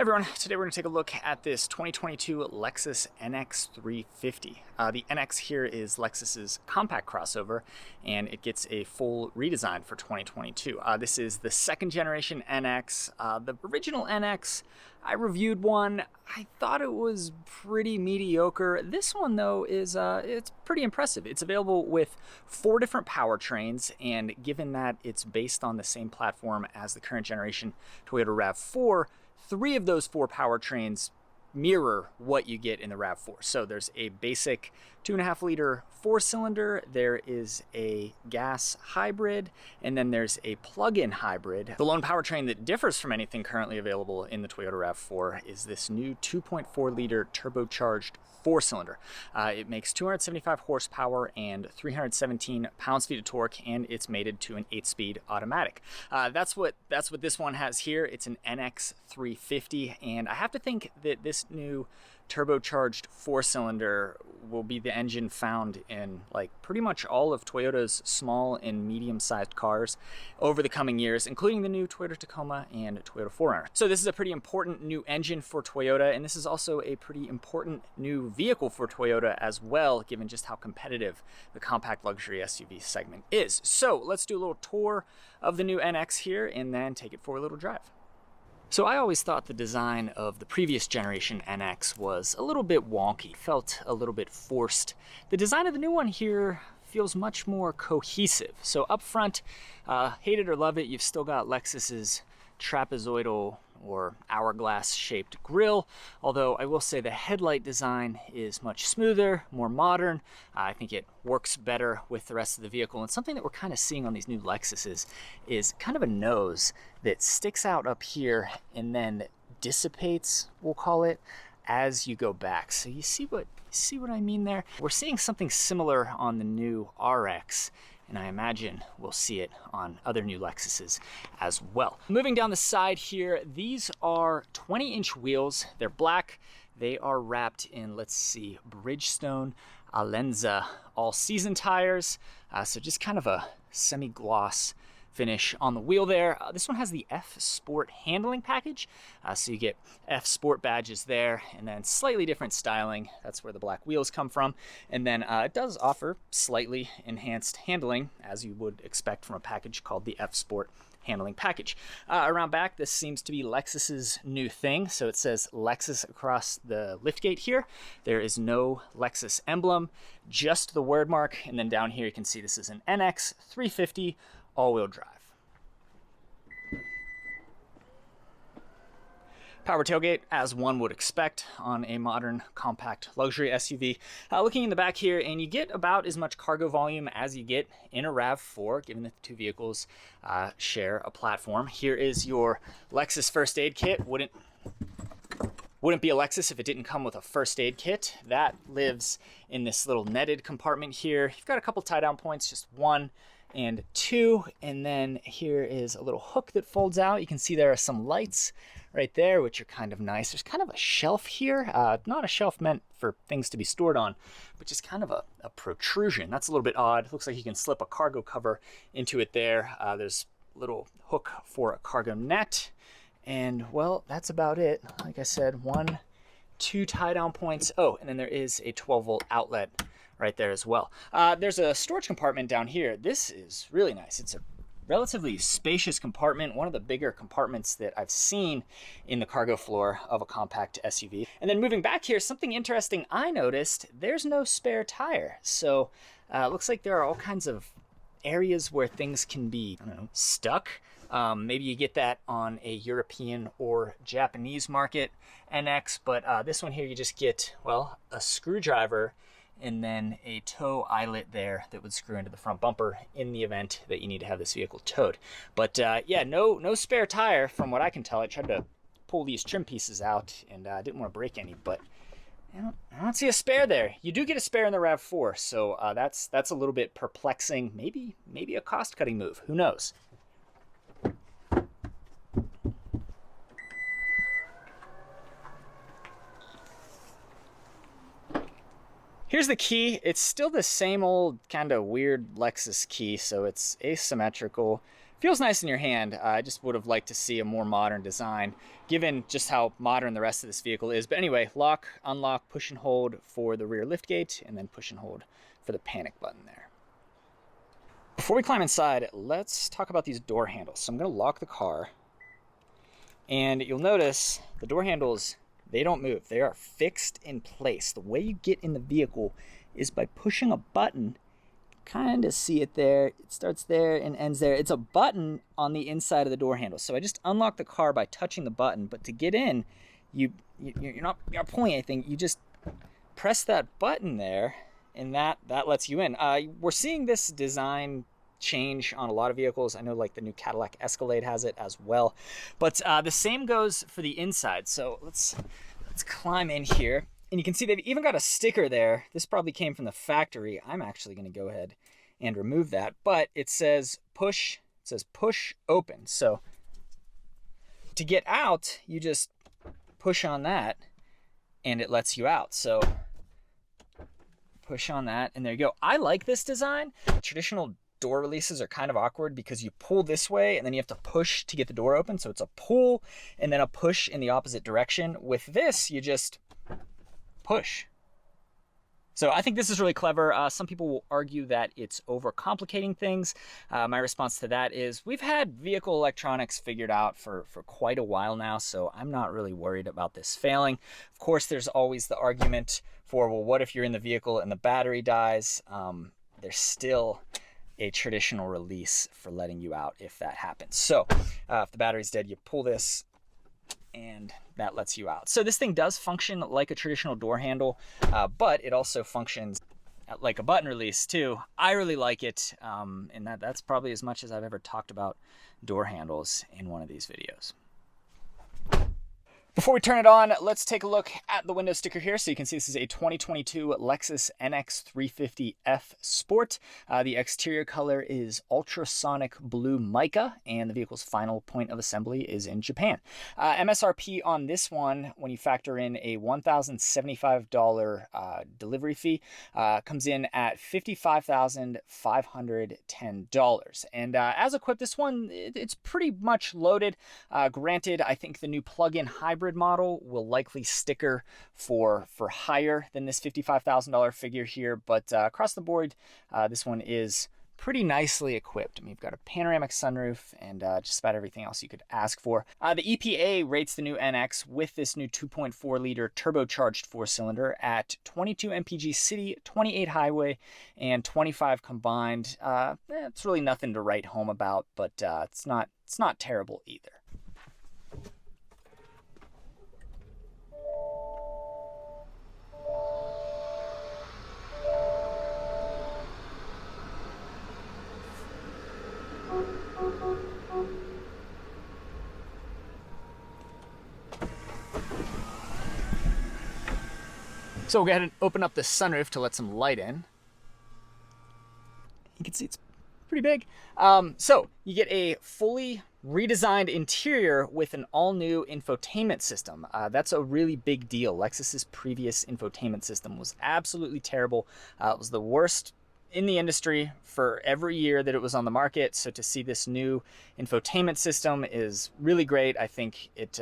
Everyone, today we're going to take a look at this 2022 Lexus NX 350. The NX here is Lexus's compact crossover, and it gets a full redesign for 2022. This is the second generation NX. The original NX, I reviewed one. I thought it was pretty mediocre. This one, though, is it's pretty impressive. It's available with 4 different powertrains, and given that it's based on the same platform as the current generation Toyota RAV4, 3 of those 4 powertrains mirror what you get in the RAV4. So there's a basic 2.5 liter 4-cylinder, there is a gas hybrid, and then there's a plug-in hybrid. The lone powertrain that differs from anything currently available in the Toyota RAV4 is this new 2.4 liter turbocharged 4-cylinder. It makes 275 horsepower and 317 pounds-feet of torque, and it's mated to an 8-speed automatic. That's what this one has here. It's an NX 350, and I have to think that this new turbocharged 4-cylinder will be the engine found in like pretty much all of Toyota's small and medium-sized cars over the coming years, including the new Toyota Tacoma and Toyota 4Runner. So this is a pretty important new engine for Toyota, and this is also a pretty important new vehicle for Toyota as well, given just how competitive the compact luxury SUV segment is. So let's do a little tour of the new NX here and then take it for a little drive. So I always thought the design of the previous generation NX was a little bit wonky, felt a little bit forced. The design of the new one here feels much more cohesive. So up front, hate it or love it, you've still got Lexus's trapezoidal or hourglass shaped grille, although I will say the headlight design is much smoother, more modern. I think it works better with the rest of the vehicle, and something that we're kind of seeing on these new Lexuses is kind of a nose that sticks out up here and then dissipates, we'll call it, as you go back. So you see what I mean there? We're seeing something similar on the new RX, and I imagine we'll see it on other new Lexuses as well. Moving down the side here, these are 20-inch wheels. They're black. They are wrapped in, let's see, Bridgestone Alenza all-season tires. So just kind of a semi-gloss finish on the wheel there. This one has the F Sport handling package. So you get F Sport badges there, and then slightly different styling. That's where the black wheels come from. And then it does offer slightly enhanced handling, as you would expect from a package called the F Sport handling package. Around back, this seems to be Lexus's new thing. So it says Lexus across the liftgate here. There is no Lexus emblem, just the word mark. And then down here, you can see this is an NX 350 all-wheel drive. Power tailgate, as one would expect on a modern compact luxury SUV. Looking in the back here, and you get about as much cargo volume as you get in a RAV4, given that the two vehicles share a platform. Here is your Lexus first aid kit. Wouldn't be a Lexus if it didn't come with a first aid kit. That lives in this little netted compartment here. You've got a couple tie-down points, just 1 and 2, and then here is a little hook that folds out. You can see there are some lights right there, which are kind of nice. There's kind of a shelf here, not a shelf meant for things to be stored on, but just kind of a protrusion. That's a little bit odd. Looks like you can slip a cargo cover into it there. There's a little hook for a cargo net, and well, that's about it. Like I said, 1, 2 tie-down points. Oh, and then there is a 12-volt outlet right there as well. There's a storage compartment down here. This is really nice. It's a relatively spacious compartment, one of the bigger compartments that I've seen in the cargo floor of a compact SUV. And then moving back here, something interesting I noticed, there's no spare tire. So it looks like there are all kinds of areas where things can be, I don't know, stuck. Maybe you get that on a European or Japanese market NX, but this one here you just get, well, a screwdriver and then a tow eyelet there that would screw into the front bumper in the event that you need to have this vehicle towed. But yeah, no spare tire from what I can tell. I tried to pull these trim pieces out and I didn't want to break any, but I don't see a spare there. You do get a spare in the RAV4, so that's a little bit perplexing. Maybe a cost-cutting move. Who knows? Here's the key. It's still the same old kind of weird Lexus key, so it's asymmetrical. Feels nice in your hand. I just would have liked to see a more modern design, given just how modern the rest of this vehicle is. But anyway, lock, unlock, push and hold for the rear liftgate, and then push and hold for the panic button there. Before we climb inside, let's talk about these door handles. So I'm going to lock the car, and you'll notice the door handles, they don't move. They are fixed in place. The way you get in the vehicle is by pushing a button. Kind of see it there. It starts there and ends there. It's a button on the inside of the door handle. So I just unlock the car by touching the button. But to get in, you're not pulling anything. You just press that button there, and that lets you in. We're seeing this design change on a lot of vehicles. I know like the new Cadillac Escalade has it as well. But the same goes for the inside. So let's climb in here. And you can see they've even got a sticker there. This probably came from the factory. I'm actually going to go ahead and remove that. But it says push. It says push open. So to get out, you just push on that and it lets you out. So push on that and there you go. I like this design. Traditional door releases are kind of awkward because you pull this way and then you have to push to get the door open. So it's a pull and then a push in the opposite direction. With this, you just push. So I think this is really clever. Some people will argue that it's overcomplicating things. My response to that is we've had vehicle electronics figured out for quite a while now, so I'm not really worried about this failing. Of course, there's always the argument for, well, what if you're in the vehicle and the battery dies? There's still a traditional release for letting you out if that happens. So if the battery's dead, you pull this and that lets you out. So this thing does function like a traditional door handle, but it also functions like a button release too. I really like it, and that's probably as much as I've ever talked about door handles in one of these videos. Before we turn it on, let's take a look at the window sticker here. So you can see this is a 2022 Lexus NX 350F Sport. The exterior color is ultrasonic blue mica, and the vehicle's final point of assembly is in Japan. MSRP on this one, when you factor in a $1,075 delivery fee, comes in at $55,510. And as equipped, this one, it's pretty much loaded. Granted, I think the new plug-in hybrid model will likely sticker for higher than this $55,000 figure here, but across the board, this one is pretty nicely equipped. I mean, you've got a panoramic sunroof and just about everything else you could ask for. The EPA rates the new NX with this new 2.4-liter turbocharged four-cylinder at 22 mpg city, 28 highway, and 25 combined. It's really nothing to write home about, but it's not terrible either. So we'll go ahead and open up the sunroof to let some light in. You can see it's pretty big. So you get a fully redesigned interior with an all-new infotainment system. That's a really big deal. Lexus's previous infotainment system was absolutely terrible. It was the worst in the industry for every year that it was on the market. So to see this new infotainment system is really great. I think it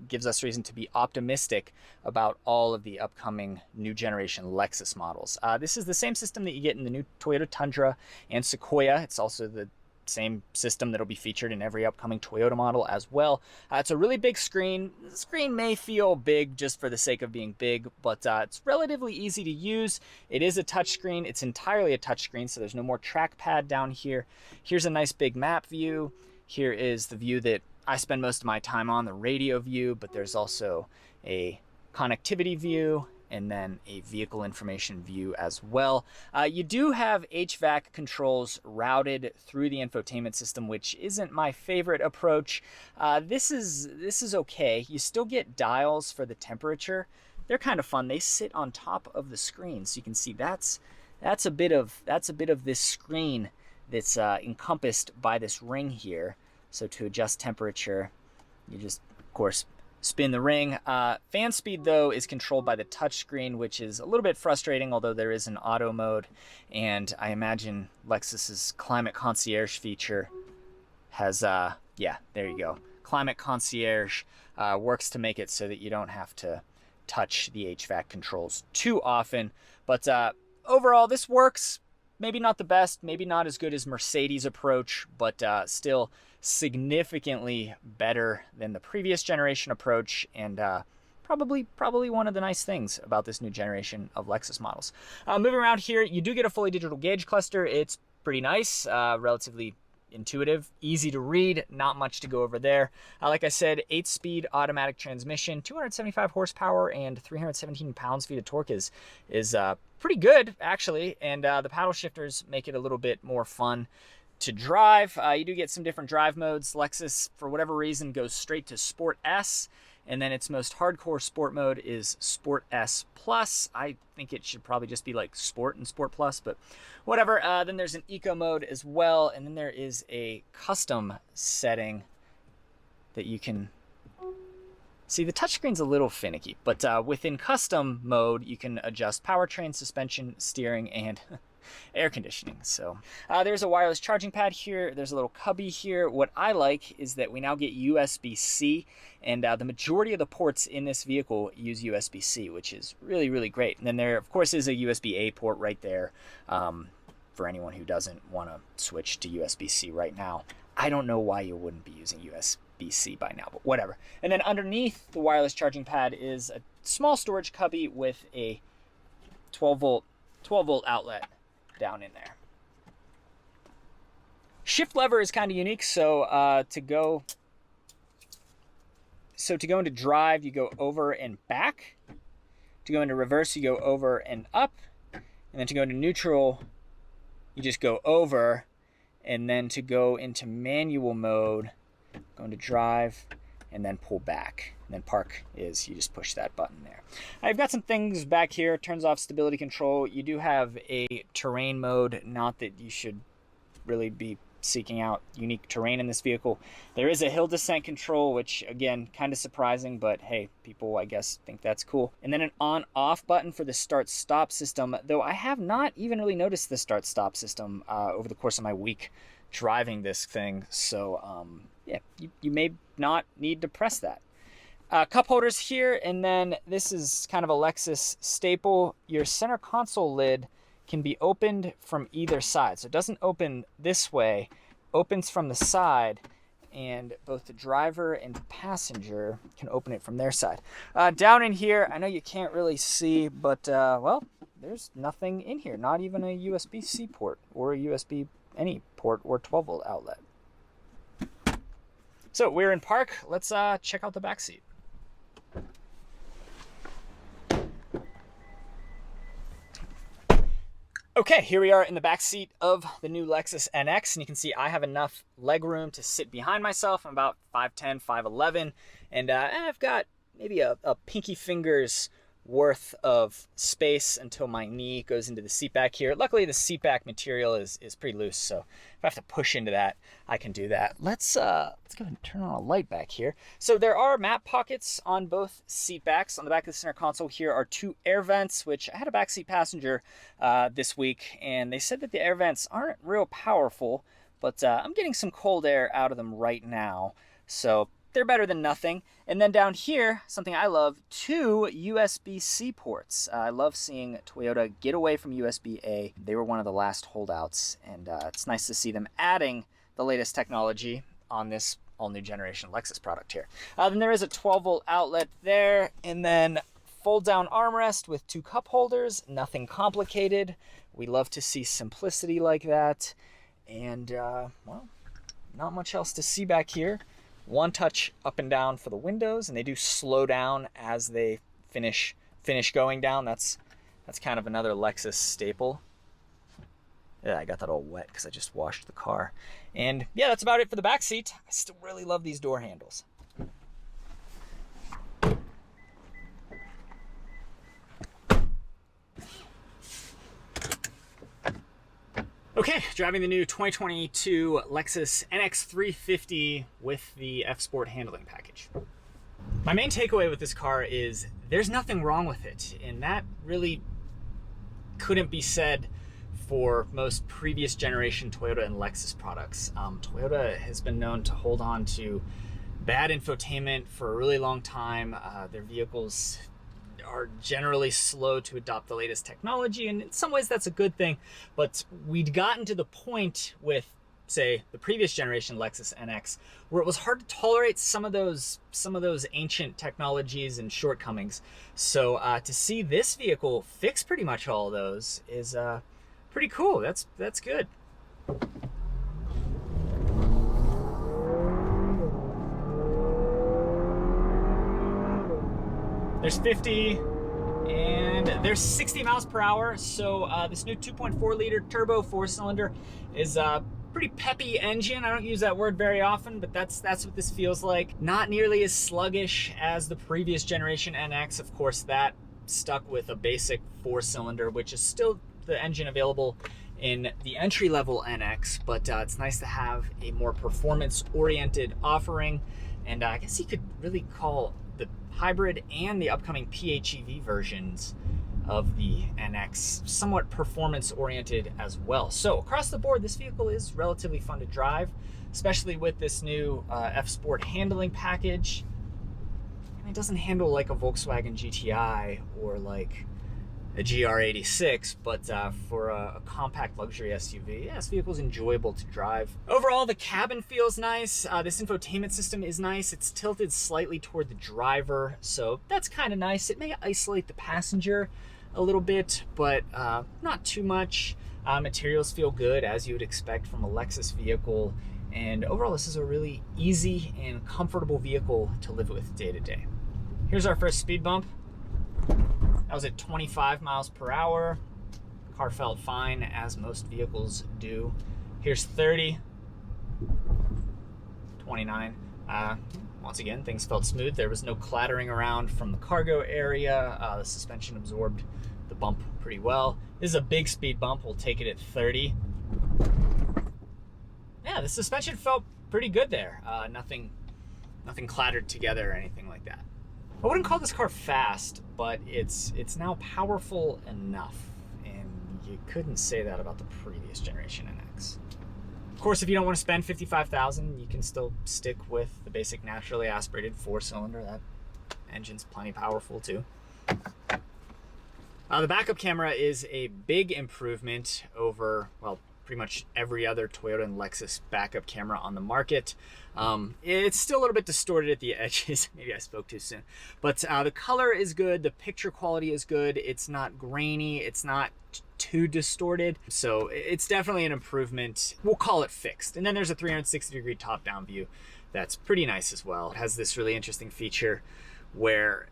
gives us reason to be optimistic about all of the upcoming new generation Lexus models. This is the same system that you get in the new Toyota Tundra and Sequoia. It's also the same system that'll be featured in every upcoming Toyota model as well. It's a really big screen. The screen may feel big just for the sake of being big, but it's relatively easy to use. It is a touchscreen. It's entirely a touchscreen, so there's no more trackpad down here. Here's a nice big map view. Here is the view that I spend most of my time on, the radio view, but there's also a connectivity view and then a vehicle information view as well. You do have HVAC controls routed through the infotainment system, which isn't my favorite approach. This is okay. You still get dials for the temperature. They're kind of fun. They sit on top of the screen, so you can see that's a bit of this screen that's encompassed by this ring here. So to adjust temperature, you just, of course, spin the ring. Fan speed, though, is controlled by the touchscreen, which is a little bit frustrating, although there is an auto mode. And I imagine Lexus's climate concierge feature has, yeah, there you go. Climate Concierge works to make it so that you don't have to touch the HVAC controls too often. But overall, this works. Maybe not the best, maybe not as good as Mercedes' approach, but still significantly better than the previous generation approach, and probably one of the nice things about this new generation of Lexus models. Moving around here, you do get a fully digital gauge cluster. It's pretty nice, relatively intuitive, easy to read, not much to go over there. Like I said, 8-speed automatic transmission, 275 horsepower and 317 pounds-feet of torque is pretty good, actually, and the paddle shifters make it a little bit more fun to drive. You do get some different drive modes. Lexus, for whatever reason, goes straight to Sport S, and then its most hardcore sport mode is Sport S Plus. I think it should probably just be like Sport and Sport Plus, but whatever. Then there's an Eco mode as well, and then there is a custom setting that you can see. The touchscreen's a little finicky, but within custom mode, you can adjust powertrain, suspension, steering, and air conditioning. So there's a wireless charging pad here. There's a little cubby here. What I like is that we now get USB-C, and the majority of the ports in this vehicle use USB-C, which is really, really great. And then there, of course, is a USB-A port right there for anyone who doesn't want to switch to USB-C right now. I don't know why you wouldn't be using USB-C by now, but whatever. And then underneath the wireless charging pad is a small storage cubby with a 12 volt outlet down in there. Shift lever is kind of unique, so to go into drive, you go over and back. To go into reverse, you go over and up. And then to go into neutral, you just go over. And then to go into manual mode, go into drive, and then pull back. And then park is, you just push that button there. I've got some things back here. Turns off stability control. You do have a terrain mode. Not that you should really be seeking out unique terrain in this vehicle. There is a hill descent control, which again, kind of surprising, but hey, people I guess think that's cool. And then an on-off button for the start-stop system, though I have not even really noticed the start-stop system over the course of my week driving this thing. So yeah, you may not need to press that. Cup holders here, and then this is kind of a Lexus staple. Your center console lid can be opened from either side. So it doesn't open this way, opens from the side, and both the driver and the passenger can open it from their side. Down in here, I know you can't really see, but well, there's nothing in here, not even a USB-C port or a USB any port or 12 volt outlet. So we're in park. Let's check out the back seat. Okay, here we are in the back seat of the new Lexus NX, and you can see I have enough leg room to sit behind myself. I'm about 5'10", 5'11", and I've got maybe a pinky finger's worth of space until my knee goes into the seat back here. Luckily, the seat back material is pretty loose, so if I have to push into that, I can do that. Let's go ahead and turn on a light back here. So there are map pockets on both seat backs. On the back of the center console here are 2 air vents, which I had a backseat passenger this week, and they said that the air vents aren't real powerful, but I'm getting some cold air out of them right now, so they're better than nothing. And then down here, something I love, 2 USB-C ports. I love seeing Toyota get away from USB-A. They were one of the last holdouts, and it's nice to see them adding the latest technology on this all-new generation Lexus product here. Then there is a 12 volt outlet there, and then fold-down armrest with 2 cup holders. Nothing complicated. We love to see simplicity like that. And, well, not much else to see back here. One touch up and down for the windows, and they do slow down as they finish going down. That's kind of another Lexus staple. Yeah, I got that all wet because I just washed the car. And yeah, that's about it for the back seat. I still really love these door handles. Okay, driving the new 2022 Lexus NX 350 with the F-Sport handling package. My main takeaway with this car is there's nothing wrong with it, and that really couldn't be said for most previous generation Toyota and Lexus products. Toyota has been known to hold on to bad infotainment for a really long time. Their vehicles are generally slow to adopt the latest technology, and in some ways that's a good thing. But we'd gotten to the point with, say, the previous generation Lexus NX, where it was hard to tolerate some of those ancient technologies and shortcomings. So to see this vehicle fix pretty much all of those is pretty cool. That's good. There's 50 and there's 60 miles per hour. So this new 2.4 liter turbo 4-cylinder is pretty peppy engine. I don't use that word very often, but that's what this feels like. Not nearly as sluggish as the previous generation NX. Of course, that stuck with a basic 4-cylinder, which is still the engine available in the entry-level NX, but it's nice to have a more performance-oriented offering. And I guess you could really call the hybrid and the upcoming PHEV versions of the NX somewhat performance-oriented as well. So across the board, this vehicle is relatively fun to drive, especially with this new F-Sport handling package. And it doesn't handle like a Volkswagen GTI or like a GR86, but for a compact luxury SUV, yeah, this vehicle is enjoyable to drive. Overall, the cabin feels nice. This infotainment system is nice. It's tilted slightly toward the driver, so that's kind of nice. It may isolate the passenger a little bit, but not too much. Materials feel good, as you would expect from a Lexus vehicle. And overall, this is a really easy and comfortable vehicle to live with day to day. Here's our first speed bump. That was at 25 miles per hour. Car felt fine, as most vehicles do. Here's 30, 29. Once again, things felt smooth. There was no clattering around from the cargo area. The suspension absorbed the bump pretty well. This is a big speed bump. We'll take it at 30. Yeah, the suspension felt pretty good there. Nothing clattered together or anything like that. I wouldn't call this car fast, but it's now powerful enough, and you couldn't say that about the previous generation NX. Of course, if you don't want to spend $55,000, you can still stick with the basic naturally aspirated 4-cylinder. That engine's plenty powerful too. The backup camera is a big improvement over, well, pretty much every other Toyota and Lexus backup camera on the market. It's still a little bit distorted at the edges. Maybe I spoke too soon. But the color is good. The picture quality is good. It's not grainy. It's not too distorted. So it's definitely an improvement. We'll call it fixed. And then there's a 360-degree top-down view that's pretty nice as well. It has this really interesting feature where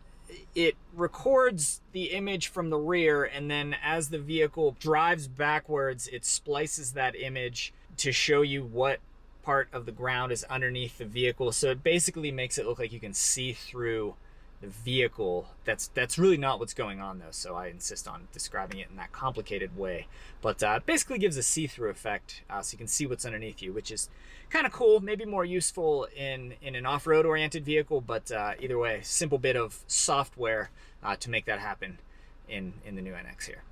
it records the image from the rear, and then as the vehicle drives backwards, it splices that image to show you what part of the ground is underneath the vehicle. So it basically makes it look like you can see through the vehicle. That's really not what's going on though, so I insist on describing it in that complicated way. But basically gives a see-through effect, so you can see what's underneath you, which is kind of cool, maybe more useful in an off-road oriented vehicle, but either way, simple bit of software to make that happen in the new NX here.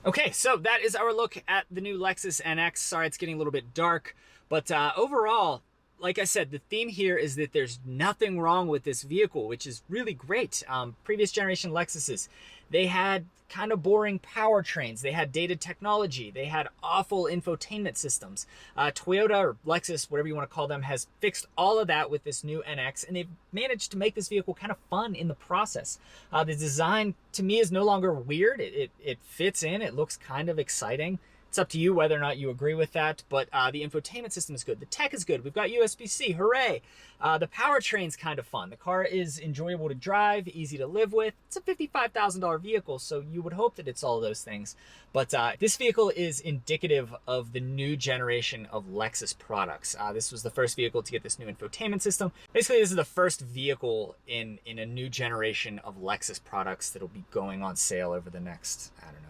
Okay, so that is our look at the new Lexus NX. Sorry, it's getting a little bit dark, but overall, like I said, the theme here is that there's nothing wrong with this vehicle, which is really great. Previous generation Lexuses, they had kind of boring powertrains. They had dated technology. They had awful infotainment systems. Toyota or Lexus, whatever you want to call them, has fixed all of that with this new NX, and they've managed to make this vehicle kind of fun in the process. The design, to me, is no longer weird. It fits in. It looks kind of exciting. It's up to you whether or not you agree with that, but the infotainment system is good. The tech is good. We've got USB-C, hooray. The powertrain's kind of fun. The car is enjoyable to drive, easy to live with. It's a $55,000 vehicle, so you would hope that it's all of those things. But this vehicle is indicative of the new generation of Lexus products. This was the first vehicle to get this new infotainment system. Basically, this is the first vehicle in a new generation of Lexus products that'll be going on sale over the next, I don't know,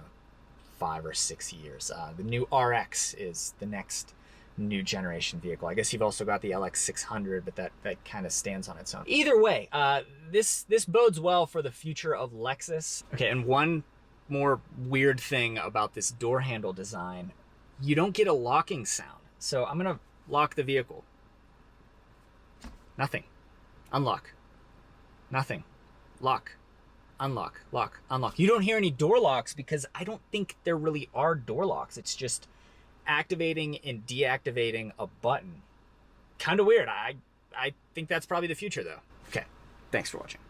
5 or 6 years. The new RX is the next new generation vehicle. I guess you've also got the LX 600, but that kind of stands on its own. Either way, this bodes well for the future of Lexus. Okay, and one more weird thing about this door handle design, you don't get a locking sound. So I'm gonna lock the vehicle. Nothing. Unlock. Nothing. Lock. Unlock. Lock. Unlock. You don't hear any door locks because I don't think there really are door locks. It's just activating and deactivating a button. Kind of weird. I think that's probably the future though. Okay. Thanks for watching.